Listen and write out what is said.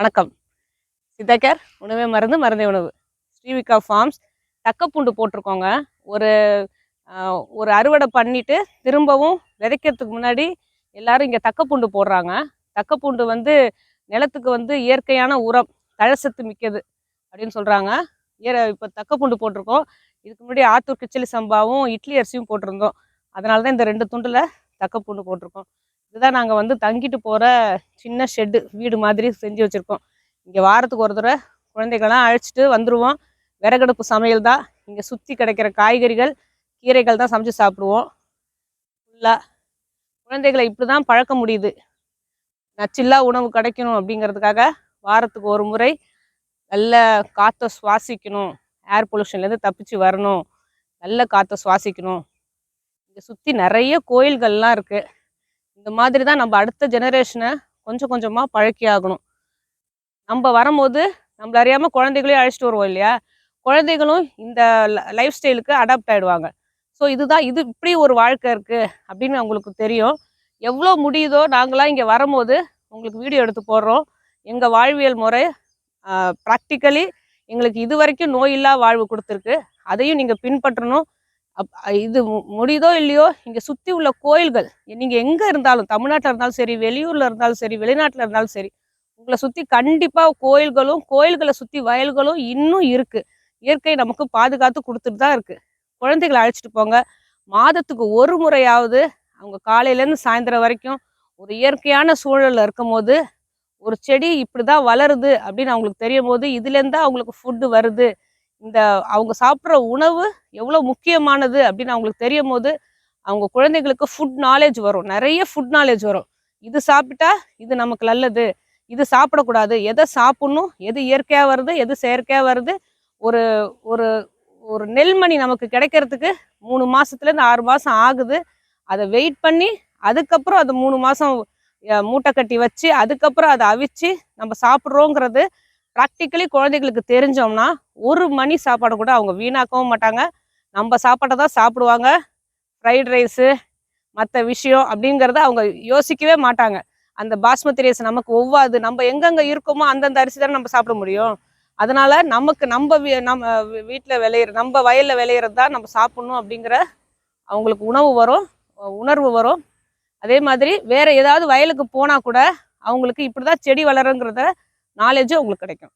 வணக்கம். சித்தகர் உணவே மருந்து, மருந்தே உணவு. ஸ்ரீவிகா ஃபார்ம்ஸ் தக்கப்பூண்டு போட்டிருக்கோங்க. ஒரு ஒரு அறுவடை பண்ணிட்டு திரும்பவும் விதைக்கிறதுக்கு முன்னாடி எல்லாரும் இங்கே தக்கப்பூண்டு போடுறாங்க. தக்கப்பூண்டு வந்து நிலத்துக்கு வந்து இயற்கையான உரம், தழைச்சத்து மிக்கது அப்படின்னு சொல்கிறாங்க. இப்போ தக்கப்பூண்டு போட்டிருக்கோம். இதுக்கு முன்னாடி ஆத்தூர் கிச்சலி சம்பாவும் இட்லி அரிசியும் போட்டிருந்தோம். அதனால தான் இந்த 2 துண்டில் தக்கப்பூண்டு போட்டிருக்கோம். இதுதான் நாங்கள் வந்து தங்கிட்டு போகிற சின்ன ஷெட்டு வீடு மாதிரி செஞ்சு வச்சுருக்கோம். இங்கே வாரத்துக்கு ஒரு தடவை குழந்தைகள்லாம் அழைச்சிட்டு வந்துடுவோம். விறகடுப்பு சமையல் தான். இங்கே சுற்றி கிடைக்கிற காய்கறிகள், கீரைகள் தான் சமைச்சு சாப்பிடுவோம். ஃபுல்லாக குழந்தைகளை இப்படி தான் பழக்க முடியுது. நச்சில்லா உணவு கிடைக்கணும் அப்படிங்கிறதுக்காக வாரத்துக்கு ஒரு முறை நல்ல காற்றை சுவாசிக்கணும், ஏர் பொல்யூஷன்லேருந்து தப்பிச்சு வரணும், நல்ல காற்றை சுவாசிக்கணும். இங்கே சுற்றி நிறைய கோயில்கள்லாம் இருக்குது. இந்த மாதிரி தான் நம்ம அடுத்த ஜெனரேஷனை கொஞ்சம் கொஞ்சமாக பழக்கி ஆகணும். நம்ம வரும்போது நம்மள அறியாமல் குழந்தைகளையும் அழைச்சிட்டு வருவோம் இல்லையா? குழந்தைகளும் இந்த லைஃப் ஸ்டைலுக்கு அடாப்ட் ஆகிடுவாங்க. ஸோ இதுதான் இது இப்படி ஒரு வாழ்க்கை இருக்குது அப்படின்னு அவங்களுக்கு தெரியும். எவ்வளோ முடியுதோ நாங்களாம் இங்கே வரும்போது உங்களுக்கு வீடியோ எடுத்து போடுறோம். எங்கள் வாழ்வியல் முறை ப்ராக்டிக்கலி எங்களுக்கு இது வரைக்கும் நோயில்லா வாழ்வு கொடுத்துருக்கு. அதையும் நீங்கள் பின்பற்றணும். இது முடியுதோ இல்லையோ இங்கே சுற்றி உள்ள கோயில்கள் நீங்கள் எங்கே இருந்தாலும், தமிழ்நாட்டில் இருந்தாலும் சரி, வெளியூரில் இருந்தாலும் சரி, வெளிநாட்டில் இருந்தாலும் சரி, உங்களை சுற்றி கண்டிப்பாக கோயில்களும், கோயில்களை சுற்றி வயல்களும் இன்னும் இருக்குது. இயற்கை நமக்கு பாதுகாத்து கொடுத்துட்டு தான் இருக்குது. குழந்தைகளை அழைச்சிட்டு போங்க. மாதத்துக்கு ஒரு முறையாவது அவங்க காலையிலேருந்து சாயந்தரம் வரைக்கும் ஒரு இயற்கையான சூழலில் இருக்கும் போது, ஒரு செடி இப்படி தான் வளருது அப்படின்னு அவங்களுக்கு தெரியும் போது, இதுலேருந்து தான் அவங்களுக்கு ஃபுட்டு வருது, இந்த அவங்க சாப்பிட்ற உணவு எவ்வளோ முக்கியமானது அப்படின்னு அவங்களுக்கு தெரியும் போது, அவங்க குழந்தைகளுக்கு ஃபுட் நாலேஜ் வரும். நிறைய ஃபுட் நாலேஜ் வரும். இது சாப்பிட்டா இது நமக்கு நல்லது, இது சாப்பிடக்கூடாது, எதை சாப்பிட்ணும், எது இயற்கையாக வருது, எது செயற்கையாக வருது. ஒரு ஒரு ஒரு நெல்மணி நமக்கு கிடைக்கிறதுக்கு 3 மாதத்துலேருந்து 6 மாதம் ஆகுது. அதை வெயிட் பண்ணி அதுக்கப்புறம் அதை 3 மாதம் மூட்டை கட்டி வச்சு அதுக்கப்புறம் அதை அவிச்சு நம்ம சாப்பிட்றோங்கிறது ப்ராக்டிக்கலி குழந்தைகளுக்கு தெரிஞ்சோம்னா ஒரு மணி சாப்பாடு கூட அவங்க வீணாக்கவும் மாட்டாங்க. நம்ம சாப்பாட்டை தான் சாப்பிடுவாங்க. ஃப்ரைட் ரைஸு மற்ற விஷயம் அப்படிங்கிறத அவங்க யோசிக்கவே மாட்டாங்க. அந்த பாஸ்மதி ரைஸ் நமக்கு ஒவ்வாது, நம்ம எங்கெங்கே இருக்கோமோ அந்தந்த அரிசி தானே நம்ம சாப்பிட முடியும். அதனால் நமக்கு நம்ம வீட்டில் விளையிற, நம்ம வயலில் விளையிறது தான் நம்ம சாப்பிட்ணும் அப்படிங்கிற அவங்களுக்கு உணர்வு வரும். அதே மாதிரி வேறு ஏதாவது வயலுக்கு போனால் கூட அவங்களுக்கு இப்படி தான் செடி வளருங்கிறத நாலேஜும் அவங்களுக்கு கிடைக்கும்.